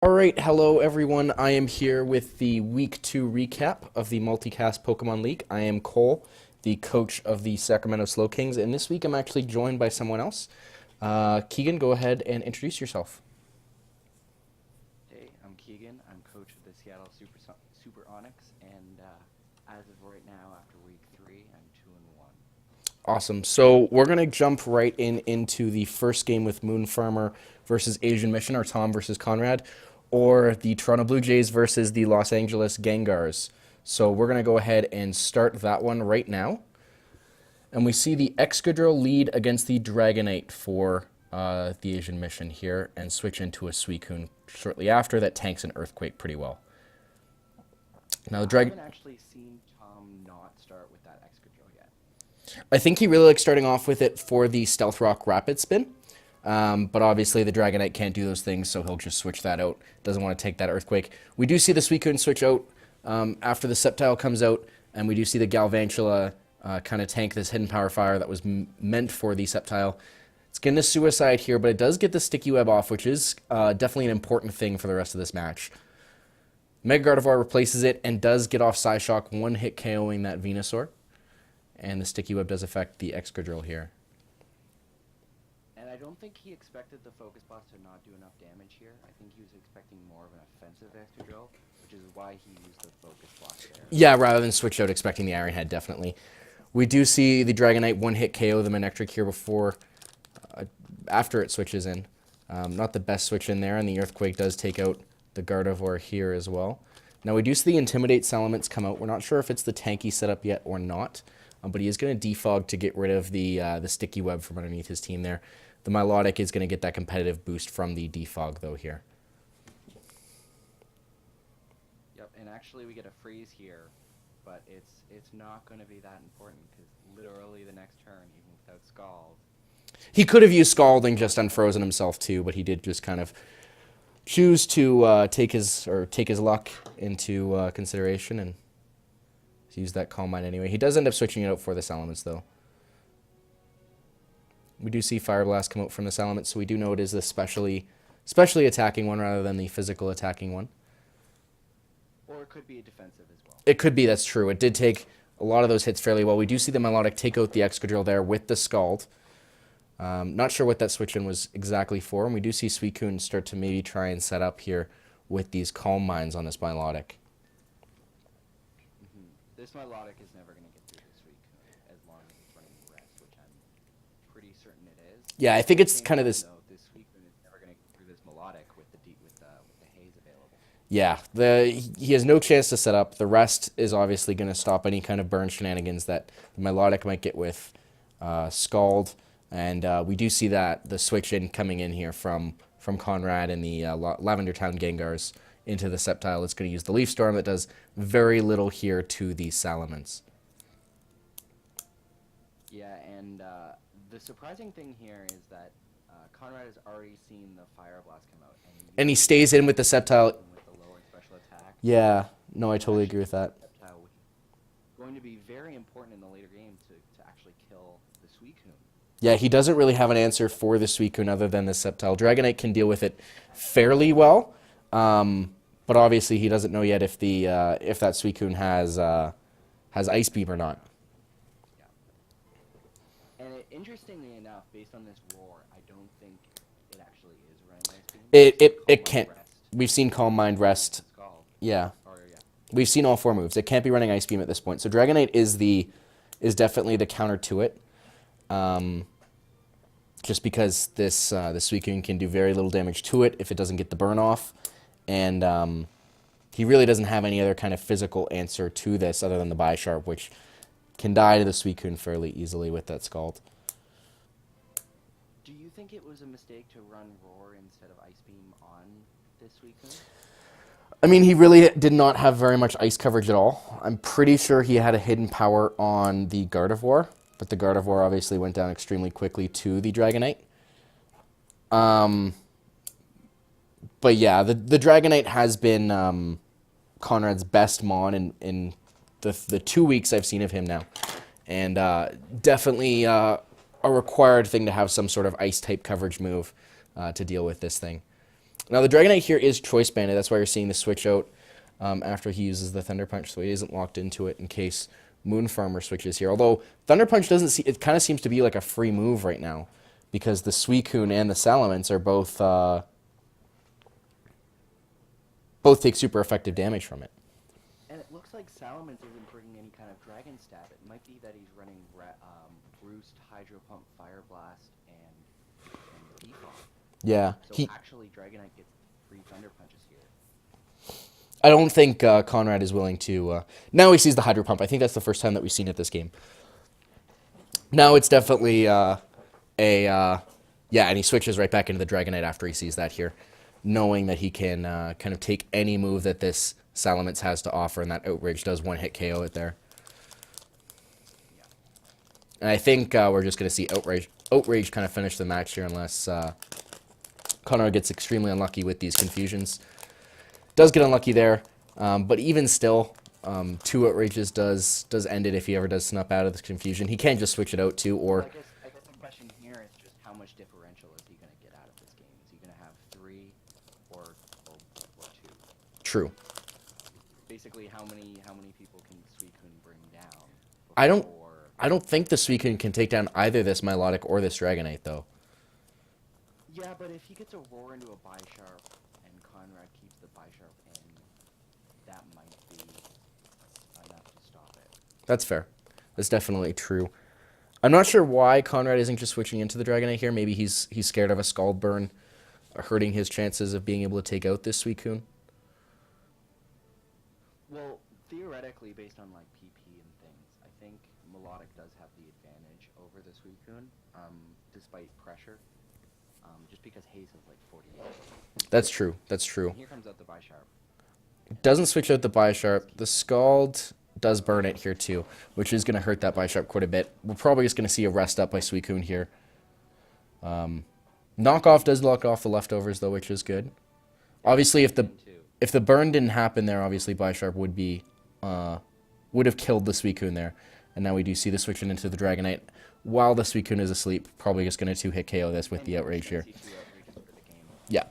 All right, hello everyone. I am here with the Week 2 recap of the Multicast Pokemon League. I am Cole, the coach of the Sacramento Slow Kings, and this week I'm actually joined by someone else. Keegan, go ahead and introduce yourself. Hey, I'm Keegan. I'm coach of the Seattle Super Onyx, and as of right now, after week 3, I'm 2-1. Awesome. So we're gonna jump right into the first game with Moon Farmer versus Asian Mission, or Tom versus Conrad, or the Toronto Blue Jays versus the Los Angeles Gengars. So we're gonna go ahead and start that one right now. And we see the Excadrill lead against the Dragonite for the Asian Mission here and switch into a Suicune shortly after that tanks an Earthquake pretty well. Now, I haven't actually seen Tom not start with that Excadrill yet. I think he really likes starting off with it for the Stealth Rock Rapid Spin. But obviously the Dragonite can't do those things, so he'll just switch that out. Doesn't want to take that Earthquake. We do see the Suicune switch out after the Sceptile comes out, and we do see the Galvantula kind of tank this Hidden Power Fire that was meant for the Sceptile. It's getting a Suicide here, but it does get the Sticky Web off, which is definitely an important thing for the rest of this match. Mega Gardevoir replaces it and does get off Psyshock, one hit KOing that Venusaur. And the Sticky Web does affect the Excadrill here. And I don't think he expected the Focus Blast to not do enough damage here. I think he was expecting more of an offensive Excadrill, which is why he used the Focus Blast there. Yeah, rather than switch out expecting the Iron Head, definitely. We do see the Dragonite one-hit KO the Manectric here after it switches in. Not the best switch in there, and the Earthquake does take out the Gardevoir here as well. Now we do see the Intimidate Salamence come out. We're not sure if it's the tanky setup yet or not, but he is going to defog to get rid of the Sticky Web from underneath his team there. The Milotic is going to get that competitive boost from the defog though here. Yep, and actually we get a freeze here, but it's not going to be that important because literally the next turn, even without Scald. He could have used Scalding, just unfrozen himself too, but he did just kind of choose to take his luck into consideration and use that Calm Mind anyway. He does end up switching it out for the Salamence though. We do see Fire Blast come out from the Salamence, so we do know it is the specially attacking one rather than the physical attacking one. Or it could be a defensive as well. It could be, that's true. It did take a lot of those hits fairly well. We do see the Milotic take out the Excadrill there with the Scald. Not sure what that switch in was exactly for, and we do see Suicune start to maybe try and set up here with these Calm Minds on this Milotic. This Milotic is never going to get through this Suicune as long as it's running Rest, which I'm pretty certain it is. Yeah, I think it's kind of this. No, this Suicune is never going to get through this Milotic with the haze available. Yeah, he has no chance to set up. The Rest is obviously going to stop any kind of burn shenanigans that the Milotic might get with Scald. And we do see that the switch in coming in here from Conrad and the Lavender Town Gengars into the Sceptile. It's going to use the Leaf Storm that does very little here to the Salamence. Yeah, and the surprising thing here is that Conrad has already seen the Fire Blast come out. And he stays in with the Sceptile. With the lower special attack. Yeah, no, I totally agree with that. Sceptile going to be very important in the later game to actually kill the Suicune. Yeah, he doesn't really have an answer for the Suicune other than the Sceptile. Dragonite can deal with it fairly well, but obviously he doesn't know yet if that Suicune has Ice Beam or not. Yeah. And interestingly enough, based on this roar, I don't think it actually is running Ice Beam. It can't. We've seen Calm Mind, Rest. Yeah. We've seen all four moves. It can't be running Ice Beam at this point. So Dragonite is definitely the counter to it. Just because the Suicune can do very little damage to it if it doesn't get the burn off, and he really doesn't have any other kind of physical answer to this other than the Bisharp, which can die to the Suicune fairly easily with that Scald. Do you think it was a mistake to run Roar instead of Ice Beam on this Suicune? I mean, he really did not have very much ice coverage at all. I'm pretty sure he had a hidden power on the Gardevoir, but the Gardevoir obviously went down extremely quickly to the Dragonite. But yeah, the Dragonite has been Conrad's best Mon in the 2 weeks I've seen of him now. And definitely a required thing to have some sort of ice-type coverage move to deal with this thing. Now, the Dragonite here is Choice Banded. That's why you're seeing the switch out after he uses the Thunder Punch, so he isn't locked into it in case Moon Farmer switches here. Although, Thunder Punch doesn't see... It kind of seems to be like a free move right now because the Suicune and the Salamence are both take super effective damage from it. And it looks like Salamence isn't bringing any kind of Dragon Stab. It might be that he's running Roost, Hydro Pump, Fire Blast, and Defog. Yeah. So actually, Dragonite gets 3 Thunder Punches here. I don't think Conrad is willing to... now he sees the Hydro Pump. I think that's the first time that we've seen it this game. Now it's definitely yeah, and he switches right back into the Dragonite after he sees that here, knowing that he can kind of take any move that this Salamence has to offer, and that Outrage does one-hit KO it there. Yeah. And I think we're just going to see Outrage kind of finish the match here unless Conrad gets extremely unlucky with these confusions. Does get unlucky there, but even still, 2 Outrages does end it if he ever does snap out of this confusion. He can just switch it out too, or... I guess the question here is just how much differential is he going to get out of this game? Is he going to have 3 or 2? True. Basically, how many people can Suicune bring down? I don't think the Suicune can take down either this Milotic or this Dragonite, though. Yeah, but if he gets a roar into a Bisharp and Conrad keeps the Bisharp in, that might be enough to stop it. That's fair. That's definitely true. I'm not sure why Conrad isn't just switching into the Dragonite here. Maybe he's scared of a Scald Burn hurting his chances of being able to take out this Suicune. Well, theoretically, based on like PP and things, I think Melodic does have the advantage over the Suicune, despite pressure. Just because Haze has like 48. That's true. That's true. And here comes out the Bisharp. Doesn't switch out the Bisharp. The Scald does burn it here too, which is going to hurt that Bisharp quite a bit. We're probably just going to see a rest up by Suicune here. Knockoff does knock off the leftovers though, which is good. Obviously, if the burn didn't happen there, obviously Bisharp would have killed the Suicune there. And now we do see the switching into the Dragonite while the Suicune is asleep. Probably just going to 2-hit KO this with the Outrage here. Yeah.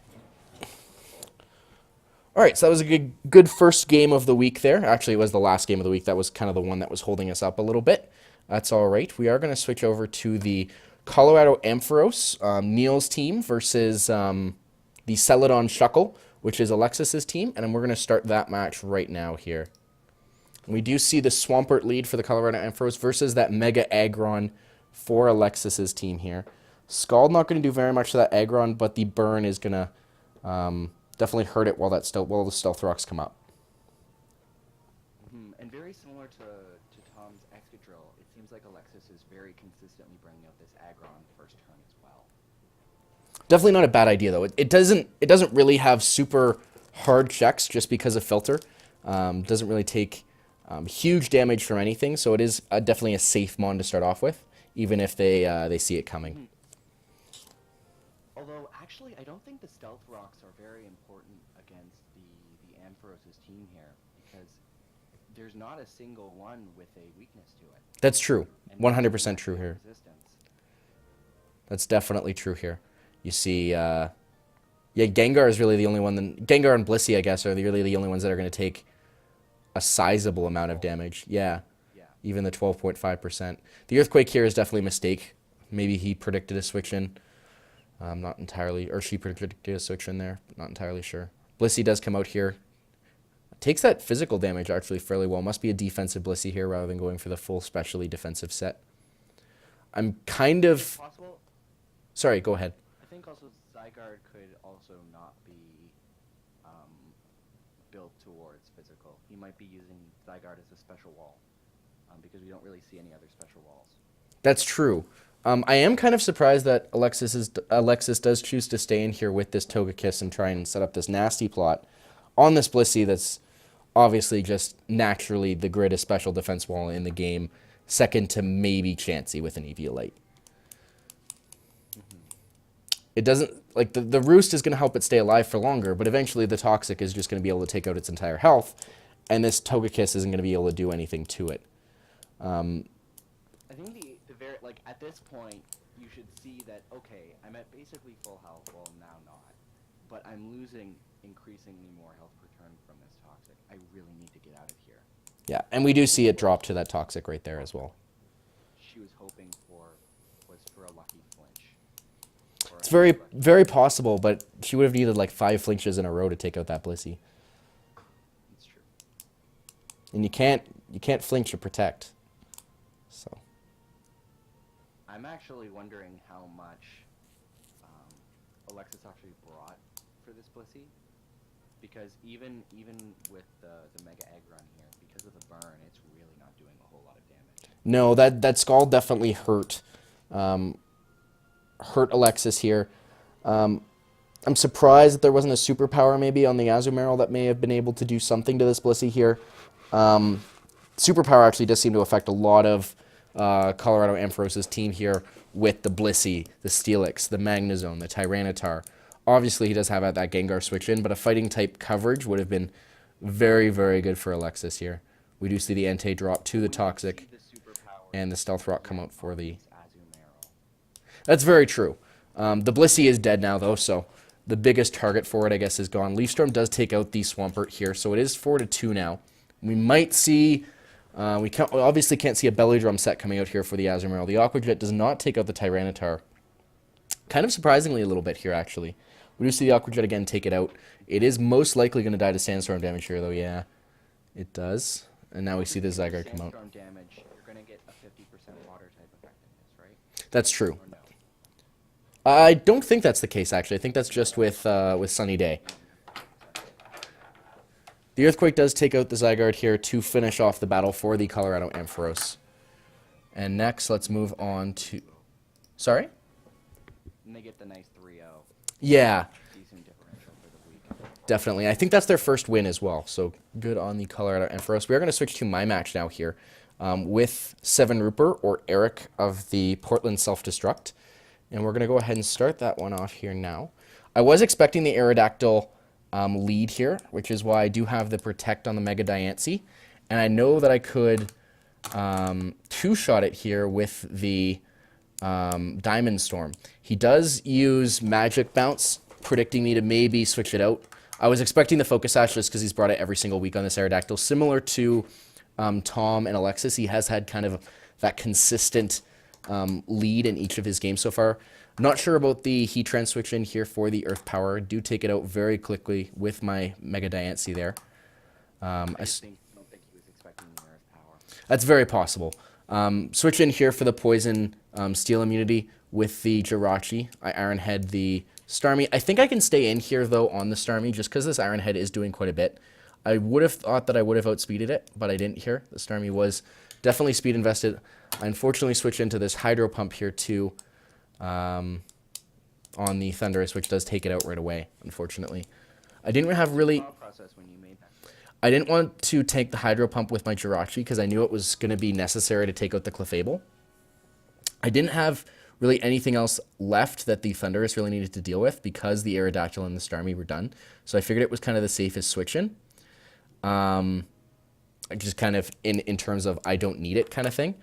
All right, so that was a good first game of the week there. Actually, it was the last game of the week. That was kind of the one that was holding us up a little bit. That's all right. We are going to switch over to the Colorado Ampharos, Neil's team, versus the Celadon Shuckle, which is Alexis's team. And we're going to start that match right now here. We do see the Swampert lead for the Colorado Ampharos versus that Mega Aggron for Alexis's team here. Scald not going to do very much to that Aggron, but the burn is going to definitely hurt it while the Stealth Rocks come up. And very similar to Tom's Excadrill, it seems like Alexis is very consistently bringing out this Aggron first turn as well. Definitely not a bad idea though. It doesn't really have super hard checks just because of filter. Doesn't really take huge damage from anything, so it is definitely a safe mon to start off with, even if they see it coming. Although, actually, I don't think the Stealth Rocks are very important against the Ampharos' team here, because there's not a single one with a weakness to it. That's true. And 100% true here. Resistance. That's definitely true here. You see, yeah, Gengar is really the only one. Gengar and Blissey, I guess, are really the only ones that are going to take a sizable amount of damage. Yeah. Even the 12.5%. The Earthquake here is definitely a mistake. Maybe he predicted a switch in. I'm not entirely, or she predicted a switch in there. Not entirely sure. Blissey does come out here. Takes that physical damage actually fairly well. Must be a defensive Blissey here rather than going for the full specially defensive set. I'm kind of... Possible? Sorry, go ahead. I think also Zygarde could also not be built towards physical. He might be using Zygarde as a special wall, because we don't really see any other special walls. That's true. I am kind of surprised that Alexis does choose to stay in here with this Togekiss and try and set up this nasty plot on this Blissey that's obviously just naturally the greatest special defense wall in the game, second to maybe Chansey with an Eviolite. It doesn't, like, the Roost is going to help it stay alive for longer, but eventually the Toxic is just going to be able to take out its entire health, and this Togekiss isn't going to be able to do anything to it. I think the very, like, at this point, you should see that, okay, I'm at basically full health, well, now not. but I'm losing increasingly more health per turn from this toxic. I really need to get out of here. Yeah, and we do see it drop to that toxic right there as well. She was hoping was for a lucky flinch. It's very possible, but she would have needed like 5 flinches in a row to take out that Blissey. It's true. And you can't flinch or protect. So I'm actually wondering how much Alexis actually brought for this Blissey, because even with the Mega Egg run here, because of the burn, it's really not doing a whole lot of damage. no, that Scald definitely hurt Alexis here. I'm surprised that there wasn't a superpower maybe on the Azumarill that may have been able to do something to this Blissey here. Superpower actually does seem to affect a lot of Colorado Ampharos' team here with the Blissey, the Steelix, the Magnezone, the Tyranitar. Obviously, he does have that Gengar switch in, but a fighting type coverage would have been very, very good for Alexis here. We do see the Entei drop to the Toxic, and the Stealth Rock come out for the... That's very true. The Blissey is dead now, though, so the biggest target for it, I guess, is gone. Leaf Storm does take out the Swampert here, so it is 4-2 now. We might see... we obviously can't see a Belly Drum set coming out here for the Azumarill. The Aqua Jet does not take out the Tyranitar. Kind of surprisingly a little bit here, actually. We do see the Aqua Jet again take it out. It is most likely going to die to Sandstorm damage here, though, yeah. It does. And now we see the Zygarde come out. Sandstorm damage, you're going to get a 50% water type effectiveness, right? That's true. Or no? I don't think that's the case, actually. I think that's just with Sunny Day. The Earthquake does take out the Zygarde here to finish off the battle for the Colorado Ampharos. And next, let's move on to... Sorry? And they get the nice 3-0. Yeah, Decent differential for the week. definitely. I think that's their first win as well, so good on the Colorado Ampharos. We are going to switch to my match now here with Seven Rooper, or Eric of the Portland Self-Destruct. And we're going to go ahead and start that one off here now. I was expecting the Aerodactyl lead here, which is why I do have the Protect on the Mega Diancie. And I know that I could two-shot it here with the Diamond Storm. He does use Magic Bounce, predicting me to maybe switch it out. I was expecting the Focus Sash just because he's brought it every single week on this Aerodactyl. Similar to Tom and Alexis, he has had kind of that consistent lead in each of his games so far. Not sure about the Heatran switch in here for the Earth Power. Do take it out very quickly with my Mega Diancie there. I don't think he was expecting the Earth Power. That's very possible. Switch in here for the Poison Steel immunity with the Jirachi. I Iron Head the Starmie. I think I can stay in here, though, on the Starmie, just because this Iron Head is doing quite a bit. I would have thought that I would have outspeeded it, but I didn't here. The Starmie was definitely speed invested. I unfortunately switch into this Hydro Pump here, too, on the Thundurus, which does take it out right away, unfortunately. I didn't have really... Process when you made that. I didn't want to take the Hydro Pump with my Jirachi because I knew it was going to be necessary to take out the Clefable. I didn't have really anything else left that the Thundurus really needed to deal with because the Aerodactyl and the Starmie were done. So I figured it was kind of the safest switch in. Just kind of in terms of I don't need it kind of thing.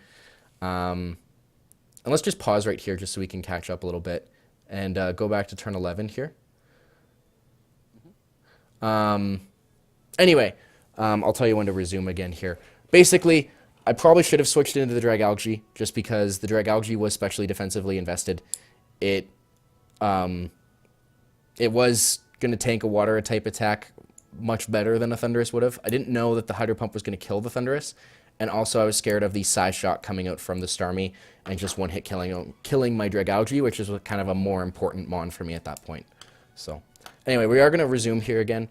And let's just pause right here just so we can catch up a little bit and go back to turn 11 here. Anyway, I'll tell you when to resume again here. Basically, I probably should have switched into the Dragalge just because the Dragalge was specially defensively invested. It was going to tank a water type attack much better than a Thundurus would have. I didn't know that the Hydro Pump was going to kill the Thundurus, and also I was scared of the Psy Shock coming out from the Starmie and just one hit killing my Dragalge, which is kind of a more important mon for me at that point. So anyway, we are going to resume here again.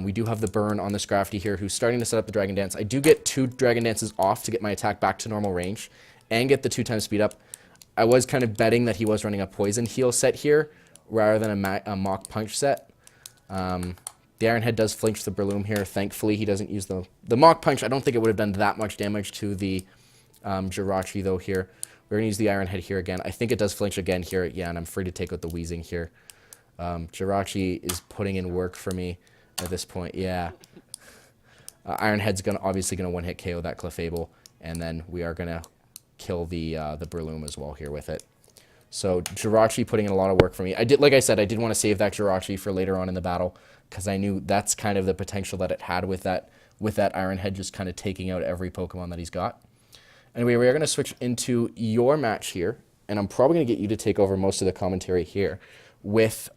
We do have the burn on this Scrafty here, who's starting to set up the Dragon Dance. I do get 2 Dragon Dances off to get my attack back to normal range and get the 2x speed up. I was kind of betting that he was running a Poison Heal set here rather than a Mach Punch set. The Iron Head does flinch the Breloom here. Thankfully, he doesn't use the Mach Punch. I don't think it would have done that much damage to the Jirachi, though, here. We're going to use the Iron Head here again. I think it does flinch again here. Yeah, and I'm free to take out the Weezing here. Jirachi is putting in work for me at this point. Yeah. Iron Head's obviously going to one-hit KO that Clefable, and then we are going to kill the Breloom as well here with it. So Jirachi putting in a lot of work for me. Like I said, I did want to save that Jirachi for later on in the battle because I knew that's kind of the potential that it had with that Iron Head just kind of taking out every Pokemon that he's got. Anyway, we are going to switch into your match here, and I'm probably going to get you to take over most of the commentary here with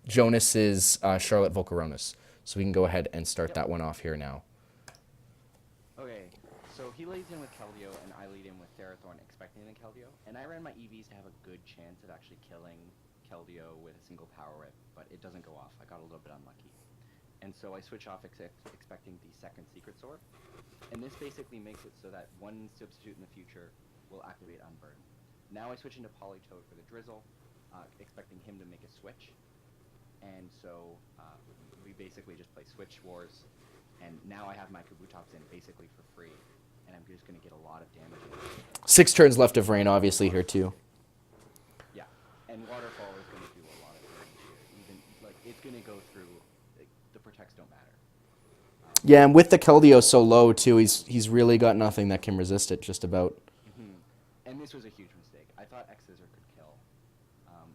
Jonas's Charlotte Volcaronis. So we can go ahead and start that one off here now. Okay, so he leads in with Keldeo, and I lead in with Therathorn, expecting the Keldeo. And I ran my EVs to have a good chance of actually killing Keldeo with a single Power Whip, but it doesn't go off. I got a little bit unlucky. And so I switch off expecting the second Secret Sword. And this basically makes it so that one substitute in the future will activate Unburn. Now I switch into Politoed for the Drizzle, expecting him to make a switch. And so we basically just play Switch Wars. And now I have my Kabutops in basically for free. And I'm just going to get a lot of damage. 6 turns left of rain, obviously, here too. Yeah, and Waterfall is going to do a lot of damage here. Even, like, it's going to go through, like, the protects don't matter. Yeah, and with the Keldeo so low too, he's really got nothing that can resist it, just about. Mm-hmm. And this was a huge mistake. I thought X-Scissor could kill.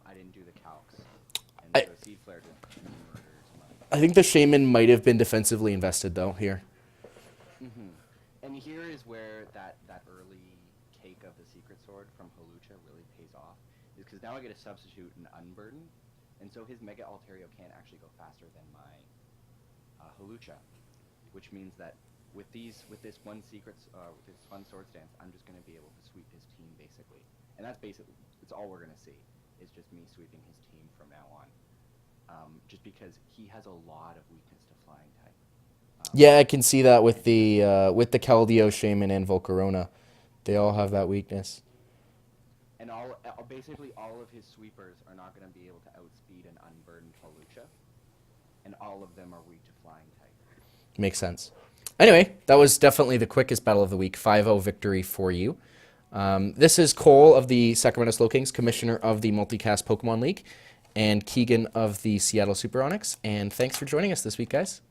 I didn't do the calcs. And so Seed Flare just murders my... I think the Shaman might have been defensively invested, though, here. Mm-hmm. And here is where that early take of the Secret Sword from Hawlucha really pays off. Is because now I get a substitute and Unburden. And so his Mega Altario can actually go faster than my Hawlucha. Which means that with this one Sword Stance, I'm just going to be able to sweep his team, basically. And that's all we're going to see, is just me sweeping his team from now on. Just because he has a lot of weakness to Flying type. Yeah, I can see that with the Keldeo, Shaman, and Volcarona. They all have that weakness. And basically all of his sweepers are not going to be able to outspeed an unburdened Hawlucha. And all of them are weak to Flying type. Makes sense. Anyway, that was definitely the quickest battle of the week. 5-0 victory for you. This is Cole of the Sacramento Slow Kings, commissioner of the Multicast Pokemon League, and Keegan of the Seattle Super Onyx. And thanks for joining us this week, guys.